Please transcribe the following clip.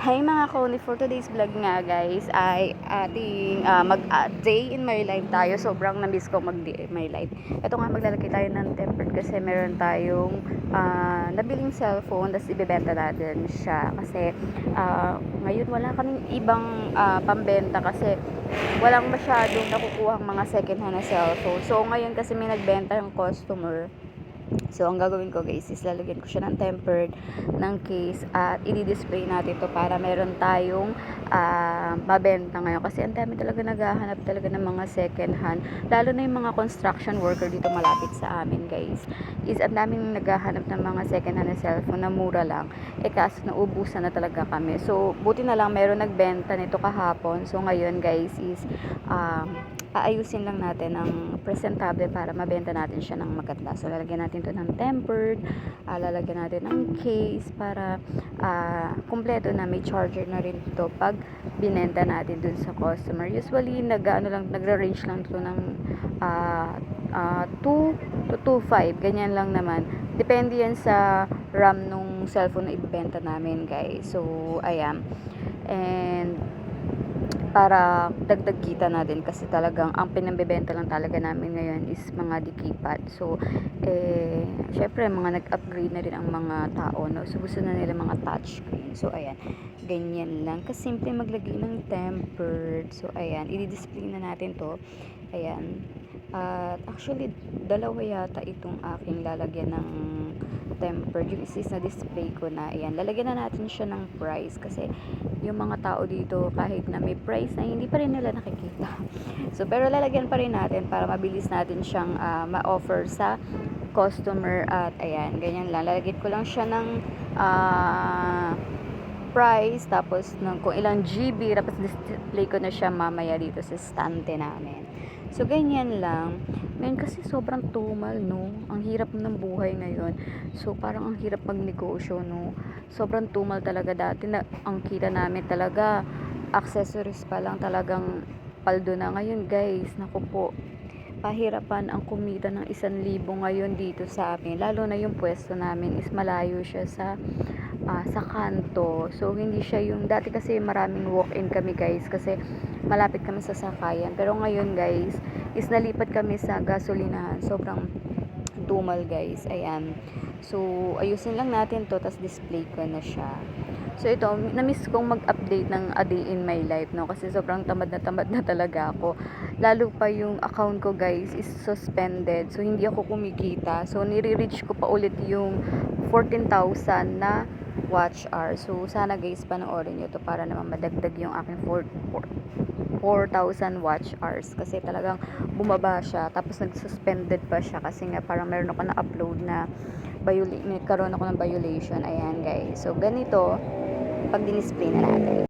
Hi mga Koni, for today's vlog nga guys ay ating day in my life tayo. Sobrang na-miss ko mag day in my life. Ito nga, maglalagay tayo ng tempered kasi meron tayong nabiling cellphone, tapos ibebenta natin siya kasi ngayon wala kaming ibang pambenta kasi walang masyadong nakukuhang mga second hand na cellphone. So ngayon kasi may nagbenta yung customer. So, ang gagawin ko guys is lalagyan ko siya ng tempered ng case at i-display natin to para meron tayong mabenta ngayon. Kasi ang dami talaga naghahanap talaga ng mga second hand. Lalo na yung mga construction worker dito malapit sa amin guys. Is ang daming naghahanap ng mga second hand na cellphone na mura lang. Kaso naubusan na talaga kami. So, buti na lang meron nagbenta nito kahapon. So, ngayon guys is aayusin lang natin ang presentable para mabenta natin siya ng maganda. So, lalagyan natin to ng tempered, lalagyan natin ng case para kumpleto na, may charger na rin to pag binenta natin dun sa customer. Usually, nagra-range lang to ng 2 to 2.5, ganyan lang naman. Depende yan sa RAM nung cellphone na ibenta namin, guys. So, ayan. And para dagdag kita natin kasi talagang ang pinambebenta lang talaga namin ngayon is mga dikipad. So, syempre mga nag-upgrade na rin ang mga tao, no? So, gusto na nila mga touchscreen. So, ayan. Ganyan lang. Kasimple maglagay ng tempered. So, ayan. I-display na natin to. Ayan. At actually, dalawa yata itong aking lalagyan ng tempered. Yung is na display ko na. Ayan. Lalagyan na natin siya ng price kasi yung mga tao dito kahit na may price na hindi pa rin nila nakikita. So pero lalagyan pa rin natin para mabilis natin siyang ma-offer sa customer at ayan, ganyan lang. Lalagyan ko lang siya ng price tapos kung ilang GB tapos display ko na siya mamaya dito sa stante namin. So ganyan lang. Ngayon kasi sobrang tumal, no? Ang hirap ng buhay ngayon. So, parang ang hirap magnegosyo, no? Sobrang tumal talaga. Dati na, ang kita namin talaga, accessories pa lang talagang paldo na. Ngayon, guys, naku po, pahirapan ang kumita ng 1,000 ngayon dito sa amin. Lalo na yung pwesto namin is malayo siya sa kanto. So, hindi siya yung, dati kasi maraming walk-in kami guys, kasi malapit kami sa sakayan. Pero ngayon guys, is nalipat kami sa gasolinahan. Sobrang tumal guys. Ayan. So, ayusin lang natin to, tas display ko na siya. So, ito, na-miss kong mag-update ng a day in my life, no? Kasi sobrang tamad na talaga ako. Lalo pa yung account ko, guys, is suspended. So, hindi ako kumikita. So, nire-reach ko pa ulit yung 14,000 na watch hour. So, sana guys, panoorin nyo to para naman madagdag yung aking 4,000 watch hours kasi talagang bumaba siya tapos nag-suspended pa siya kasi nga parang meron ako na-upload na nagkaroon ako ng violation. Ayan guys, so ganito pag dinisplay na natin.